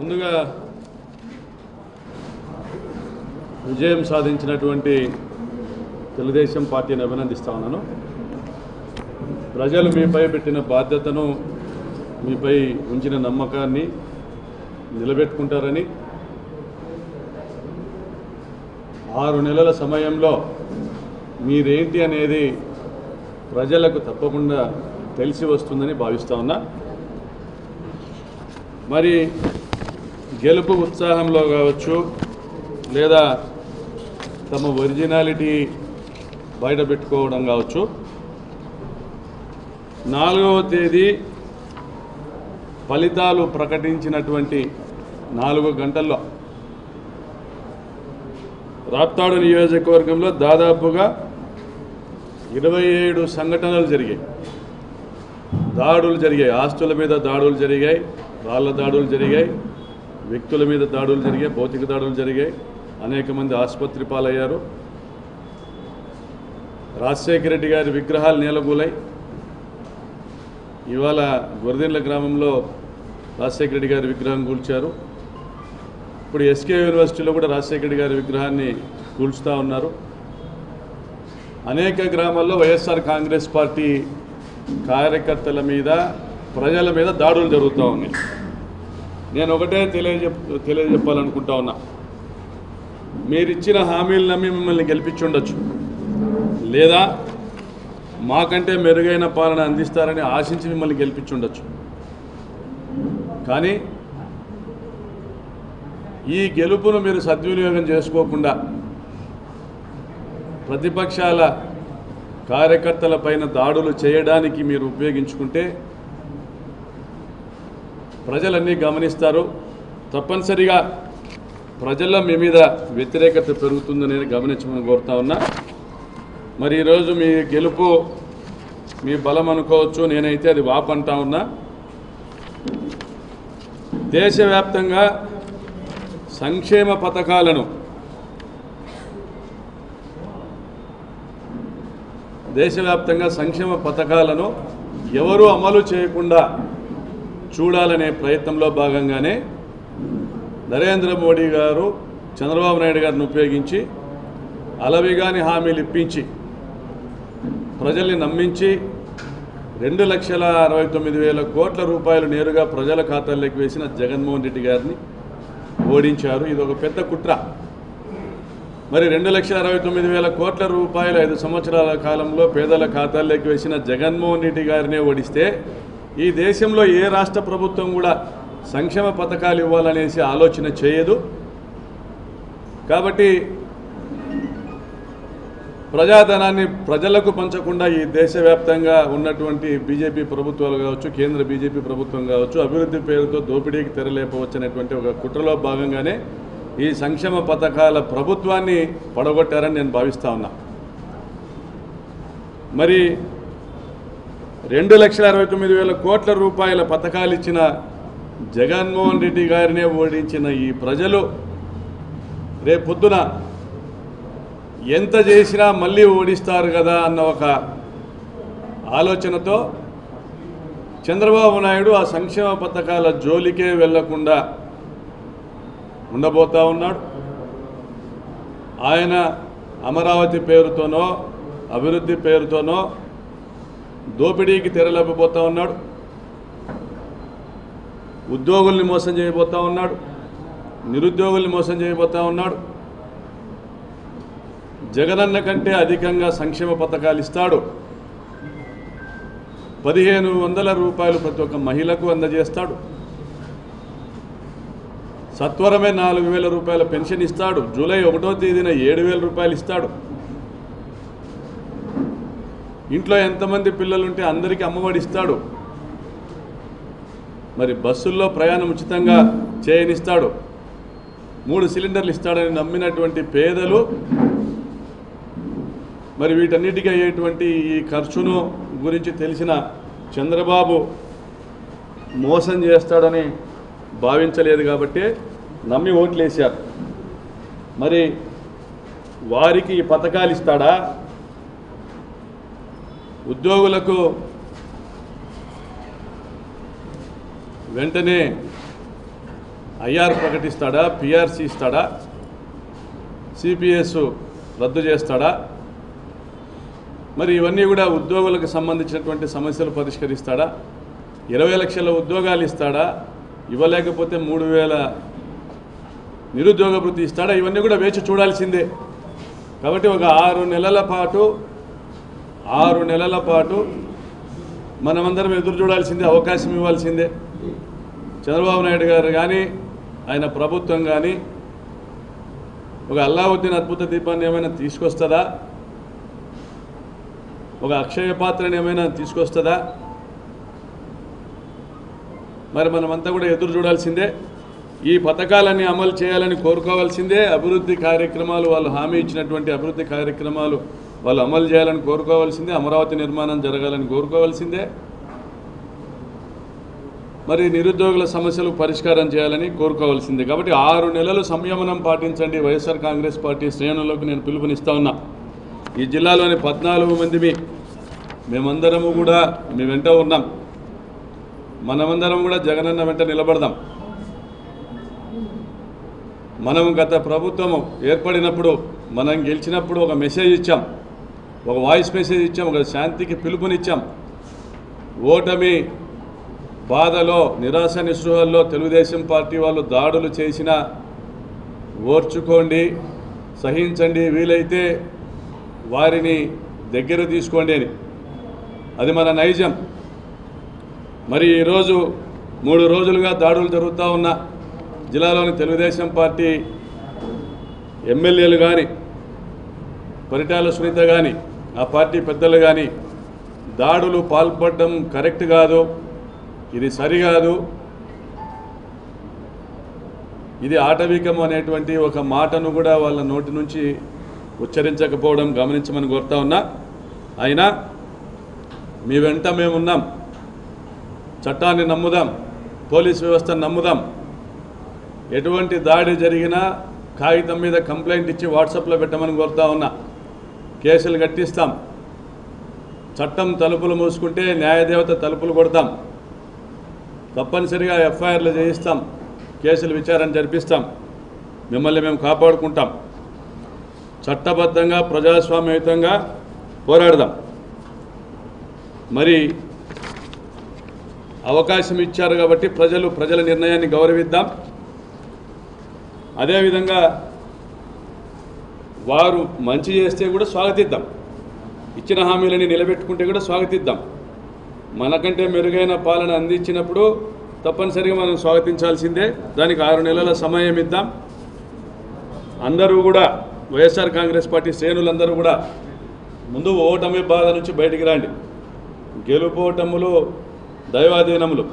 ముందుగా విజయం సాధించినటువంటి తెలుగుదేశం పార్టీని అభినందిస్తా ఉన్నాను. ప్రజలు మీపై పెట్టిన బాధ్యతను, మీపై ఉంచిన నమ్మకాన్ని నిలబెట్టుకుంటారని 6 నెలల సమయంలో మీరేంటి అనేది ప్రజలకు తప్పకుండా తెలిసి వస్తుందని భావిస్తా ఉన్నా. మరి గెలుపు ఉత్సాహంలో కావచ్చు, లేదా తమ ఒరిజినాలిటీ బయటపెట్టుకోవడం కావచ్చు, 4వ తేదీ ఫలితాలు ప్రకటించినటువంటి 4 గంటల్లో రాప్తాడు నియోజకవర్గంలో దాదాపుగా 27 సంఘటనలు జరిగాయి. దాడులు జరిగాయి, ఆస్తుల మీద దాడులు జరిగాయి, రాళ్ల దాడులు జరిగాయి, వ్యక్తుల మీద దాడులు జరిగాయి, భౌతిక దాడులు జరిగాయి, అనేక మంది ఆసుపత్రి పాలయ్యారు. రాజశేఖర రెడ్డి గారి విగ్రహాలు నేలగూలై. ఇవాళ గొర్రెండ్ల గ్రామంలో రాజశేఖర రెడ్డి గారి విగ్రహం కూల్చారు. ఇప్పుడు ఎస్కే యూనివర్సిటీలో కూడా రాజశేఖర రెడ్డి గారి విగ్రహాన్ని కూల్చుతూ ఉన్నారు. అనేక గ్రామాల్లో వైఎస్ఆర్ కాంగ్రెస్ పార్టీ కార్యకర్తల మీద, ప్రజల మీద దాడులు జరుగుతూ ఉన్నాయి. నేను ఒకటే తెలియజెప్పాలనుకుంటా ఉన్నా. మీరిచ్చిన హామీలు నమ్మి మిమ్మల్ని గెలిపించుండొచ్చు, లేదా మాకంటే మెరుగైన పాలన అందిస్తారని ఆశించి మిమ్మల్ని గెలిపించుండొచ్చు. కానీ ఈ గెలుపును మీరు సద్వినియోగం చేసుకోకుండా ప్రతిపక్షాల కార్యకర్తల పైన దాడులు చేయడానికి మీరు ఉపయోగించుకుంటే ప్రజలన్నీ గమనిస్తారు. తప్పనిసరిగా ప్రజల్లో మీ మీద వ్యతిరేకత పెరుగుతుందని గమనించమని కోరుతా ఉన్నా. మరి ఈరోజు మీ గెలుపు మీ బలం అనుకోవచ్చు, నేనైతే అది వాపంటా ఉన్నా. దేశవ్యాప్తంగా సంక్షేమ పథకాలను ఎవరూ అమలు చేయకుండా చూడాలనే ప్రయత్నంలో భాగంగానే నరేంద్ర మోడీ గారు చంద్రబాబు నాయుడు గారిని ఉపయోగించి అలవిగాని హామీలు ఇప్పించి ప్రజల్ని నమ్మించి 2,69,000 కోట్ల రూపాయలు నేరుగా ప్రజల ఖాతాల్లోకి వేసిన జగన్మోహన్ రెడ్డి గారిని ఓడించారు. ఇది ఒక పెద్ద కుట్ర. మరి 2,69,000 కోట్ల రూపాయలు 5 సంవత్సరాల కాలంలో పేదల ఖాతాల్లోకి వేసిన జగన్మోహన్ రెడ్డి గారినే ఓడిస్తే ఈ దేశంలో ఏ రాష్ట్ర ప్రభుత్వం కూడా సంక్షేమ పథకాలు ఇవ్వాలనేసి ఆలోచన చేయదు. కాబట్టి ప్రజాధనాన్ని ప్రజలకు పంచకుండా ఈ దేశవ్యాప్తంగా ఉన్నటువంటి బీజేపీ ప్రభుత్వాలు కావచ్చు, కేంద్ర బీజేపీ ప్రభుత్వం కావచ్చు, అభివృద్ధి పేరుతో దోపిడీకి తెరలేపవచ్చనేటువంటి ఒక కుట్రలో భాగంగానే ఈ సంక్షేమ పథకాల ప్రభుత్వాన్ని పడగొట్టారని నేను భావిస్తా ఉన్నా. మరి 2,69,000 కోట్ల రూపాయల పథకాలు ఇచ్చిన జగన్మోహన్ రెడ్డి గారినే ఓడించిన ఈ ప్రజలు రేపొద్దున ఎంత చేసినా మళ్ళీ ఓడిస్తారు కదా అన్న ఒక ఆలోచనతో చంద్రబాబు నాయుడు ఆ సంక్షేమ పథకాల జోలికే వెళ్లకుండా ఉండబోతా ఉన్నాడు. ఆయన అమరావతి పేరుతోనో అభివృద్ధి పేరుతోనో దోపిడీకి తెరలేపబోతా ఉన్నాడు. ఉద్యోగుల్ని మోసం చేయబోతా ఉన్నాడు, నిరుద్యోగుల్ని మోసం చేయబోతా ఉన్నాడు. జగనన్న కంటే అధికంగా సంక్షేమ పథకాలు ఇస్తాడు. 1,500 రూపాయలు ప్రతి ఒక్క మహిళకు అందజేస్తాడు. సత్వరమే 4,000 రూపాయల పెన్షన్ ఇస్తాడు. జూలై 1వ తేదీన 7,000 రూపాయలు ఇస్తాడు. ఇంట్లో ఎంతమంది పిల్లలుంటే అందరికీ అమ్మఒడి ఇస్తాడు. మరి బస్సుల్లో ప్రయాణం ఉచితంగా చేయనిస్తాడు. 3 సిలిండర్లు ఇస్తాడని నమ్మినటువంటి పేదలు మరి వీటన్నిటికీ అయ్యేటువంటి ఈ ఖర్చును గురించి తెలిసిన చంద్రబాబు మోసం చేస్తాడని భావించలేదు కాబట్టి నమ్మి ఓట్లేశారు. మరి వారికి ఈ పథకాలు ఇస్తాడా? ఉద్యోగులకు వెంటనే ఐఆర్ ప్రకటిస్తాడా, పిఆర్సీ ఇస్తాడా, సిపిఎస్ రద్దు చేస్తాడా, మరి ఇవన్నీ కూడా ఉద్యోగులకు సంబంధించినటువంటి సమస్యలు పరిష్కరిస్తాడా, 20 లక్షల ఉద్యోగాలు ఇస్తాడా, ఇవ్వలేకపోతే 3000 నిరుద్యోగ వృత్తి ఇస్తాడా, ఇవన్నీ కూడా వేచి చూడాల్సిందే. కాబట్టి ఒక 6 నెలల పాటు మనమందరం ఎదురు చూడాల్సిందే, అవకాశం ఇవ్వాల్సిందే. చంద్రబాబు నాయుడు గారు కానీ ఆయన ప్రభుత్వం కానీ ఒక అల్లావుద్దీన్ అద్భుత దీపాన్ని ఏమైనా తీసుకొస్తుందా, ఒక అక్షయ పాత్రని ఏమైనా తీసుకొస్తుందా, మరి మనమంతా కూడా ఎదురు చూడాల్సిందే. ఈ పథకాలన్నీ అమలు చేయాలని కోరుకోవాల్సిందే. అభివృద్ధి కార్యక్రమాలు వాళ్ళు హామీ ఇచ్చినటువంటి అభివృద్ధి కార్యక్రమాలు వాళ్ళు అమలు చేయాలని కోరుకోవాల్సిందే. అమరావతి నిర్మాణం జరగాలని కోరుకోవాల్సిందే. మరి నిరుద్యోగుల సమస్యలు పరిష్కారం చేయాలని కోరుకోవాల్సిందే. కాబట్టి 6 నెలలు సంయమనం పాటించండి. వైఎస్ఆర్ కాంగ్రెస్ పార్టీ శ్రేణులకు నేను పిలుపునిస్తా ఉన్నా. ఈ జిల్లాలోని 14 మంది మేమందరము కూడా మీ వెంట ఉన్నాం. మనమందరం కూడా జగనన్న వెంట నిలబడదాం. మనం గత ప్రభుత్వము ఏర్పడినప్పుడు మనం గెలిచినప్పుడు ఒక మెసేజ్ ఇచ్చాం, ఒక వాయిస్ మెసేజ్ ఇచ్చాం, ఒక శాంతికి పిలుపునిచ్చాం. ఓటమి బాధలో నిరాశ నిస్పృహల్లో తెలుగుదేశం పార్టీ వాళ్ళు దాడులు చేసినా ఓర్చుకోండి, సహించండి, వీలైతే వారిని దగ్గర తీసుకోండి అని. అది మన నైజం. మరి ఈరోజు 3 రోజులుగా దాడులు జరుగుతూ ఉన్న జిల్లాలోని తెలుగుదేశం పార్టీ ఎమ్మెల్యేలు కానీ, పరిటాల సునీత కానీ, ఆ పార్టీ పెద్దలు కానీ దాడులు పాల్పడడం కరెక్ట్ కాదు, ఇది సరికాదు, ఇది ఆటవికం అనేటువంటి ఒక మాటను కూడా వాళ్ళ నోటి నుంచి ఉచ్చరించకపోవడం గమనించమని కోరుతా ఉన్నా. అయినా మీ వెంట మేమున్నాం. చట్టాన్ని నమ్ముదాం, పోలీస్ వ్యవస్థను నమ్ముదాం. ఎటువంటి దాడి జరిగినా కాగితం మీద కంప్లైంట్ ఇచ్చి వాట్సాప్లో పెట్టమని కోరుతా ఉన్నా. కేసులు కట్టిస్తాం. చట్టం తలుపులు మూసుకుంటే న్యాయదేవత తలుపులు కొడతాం. తప్పనిసరిగా ఎఫ్ఐఆర్లు చేయిస్తాం, కేసులు విచారణ జరిపిస్తాం. మిమ్మల్ని మేము కాపాడుకుంటాం. చట్టబద్ధంగా ప్రజాస్వామ్యయుతంగా పోరాడదాం. మరి అవకాశం ఇచ్చారు కాబట్టి ప్రజల నిర్ణయాన్ని గౌరవిద్దాం. అదేవిధంగా వారు మంచి చేస్తే కూడా స్వాగతిద్దాం, ఇచ్చిన హామీలని నిలబెట్టుకుంటే కూడా స్వాగతిద్దాం. మనకంటే మెరుగైన పాలన అందించినప్పుడు తప్పనిసరిగా మనం స్వాగతించాల్సిందే. దానికి 6 నెలల సమయం ఇద్దాం. అందరూ కూడా వైఎస్ఆర్ కాంగ్రెస్ పార్టీ శ్రేణులందరూ కూడా ముందు ఓటమి బాధ నుంచి బయటికి రండి. గెలుపోటములు దైవాధీనములు.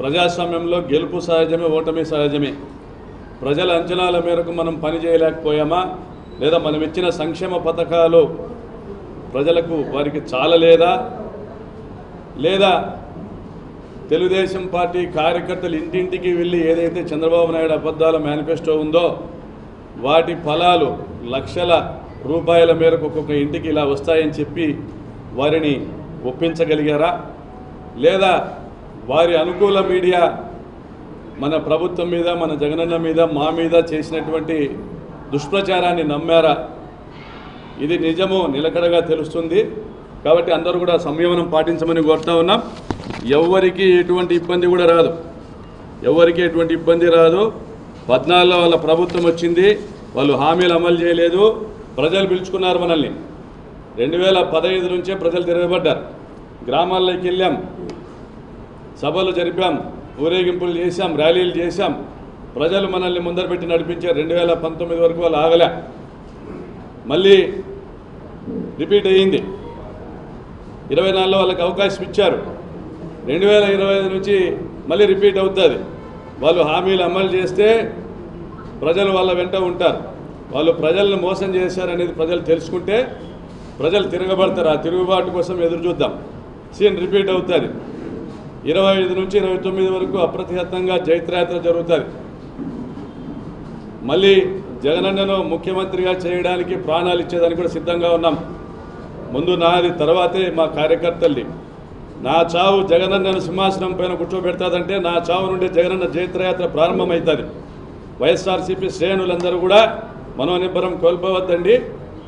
ప్రజాస్వామ్యంలో గెలుపు సహజమే, ఓటమి సహజమే. ప్రజల అంచనాల మేరకు మనం పని చేయలేకపోయామా, లేదా మనం ఇచ్చిన సంక్షేమ పథకాలు ప్రజలకు వారికి చాలలేదా, లేదా తెలుగుదేశం పార్టీ కార్యకర్తలు ఇంటింటికి వెళ్ళి ఏదైతే చంద్రబాబు నాయుడు అబద్ధాల మేనిఫెస్టో ఉందో వాటి ఫలాలు లక్షల రూపాయల మేరకు ఒక్కొక్క ఇంటికి ఇలా వస్తాయని చెప్పి వారిని ఒప్పించగలిగారా, లేదా వారి అనుకూల మీడియా మన ప్రభుత్వం మీద, మన జగనన్న మీద, మా మీద చేసినటువంటి దుష్ప్రచారాన్ని నమ్మారా? ఇది నిజము నిలకడగా తెలుస్తుంది. కాబట్టి అందరూ కూడా సంయమనం పాటించమని కోరుతా ఉన్నాం. ఎవరికి ఎటువంటి ఇబ్బంది కూడా రాదు, ఎవరికి ఎటువంటి ఇబ్బంది రాదు. 14లో వాళ్ళ ప్రభుత్వం వచ్చింది, వాళ్ళు హామీలు అమలు చేయలేదు. ప్రజలు పిలుచుకున్నారు మనల్ని. 2015 నుంచే ప్రజలు తిరగబడ్డారు. గ్రామాల్లోకి వెళ్ళాం, సభలు జరిపాం, ఊరేగింపులు చేశాం, ర్యాలీలు చేశాం. ప్రజలు మనల్ని ముందర పెట్టి నడిపించారు. 2019 వరకు వాళ్ళు ఆగలే. మళ్ళీ రిపీట్ అయ్యింది. 24లో వాళ్ళకి అవకాశం ఇచ్చారు. 2025 నుంచి మళ్ళీ రిపీట్ అవుతుంది. వాళ్ళు హామీలు అమలు చేస్తే ప్రజలు వాళ్ళ వెంట ఉంటారు. వాళ్ళు ప్రజలను మోసం చేశారనేది ప్రజలు తెలుసుకుంటే ప్రజలు తిరగబడతారు. ఆ తిరుగుబాటు కోసం ఎదురు చూద్దాం. సీన్ రిపీట్ అవుతుంది. 25 నుంచి 29 వరకు అప్రతిహతంగా జైత్రయాత్ర జరుగుతుంది. మళ్ళీ జగనన్నను ముఖ్యమంత్రిగా చేయడానికి ప్రాణాలు ఇచ్చేదానికి కూడా సిద్ధంగా ఉన్నాం. ముందు నాది, తర్వాతే మా కార్యకర్తల్ని. నా చావు జగనన్నను సింహాసనం పైన కూర్చోబెడతాదంటే నా చావు నుండి జగనన్న జైత్రయాత్ర ప్రారంభమవుతుంది. వైఎస్ఆర్సీపీ శ్రేణులందరూ కూడా మనోనిబ్బరం కోల్పోవద్దండి.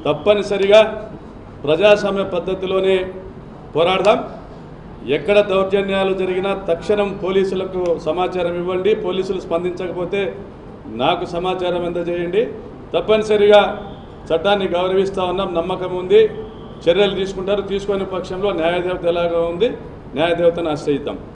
తప్పనిసరిగా ప్రజాస్వామ్య పద్ధతిలోనే పోరాడదాం. ఎక్కడ దౌర్జన్యాలు జరిగినా తక్షణం పోలీసులకు సమాచారం ఇవ్వండి. పోలీసులు స్పందించకపోతే నాకు సమాచారం అందజేయండి. తప్పనిసరిగా చట్టాన్ని గౌరవిస్తూ ఉన్నాం, నమ్మకం ఉంది, చర్యలు తీసుకుంటారు. తీసుకునే పక్షంలో న్యాయదేవత ఎలాగా ఉంది, న్యాయదేవతను ఆశ్రయిద్దాం.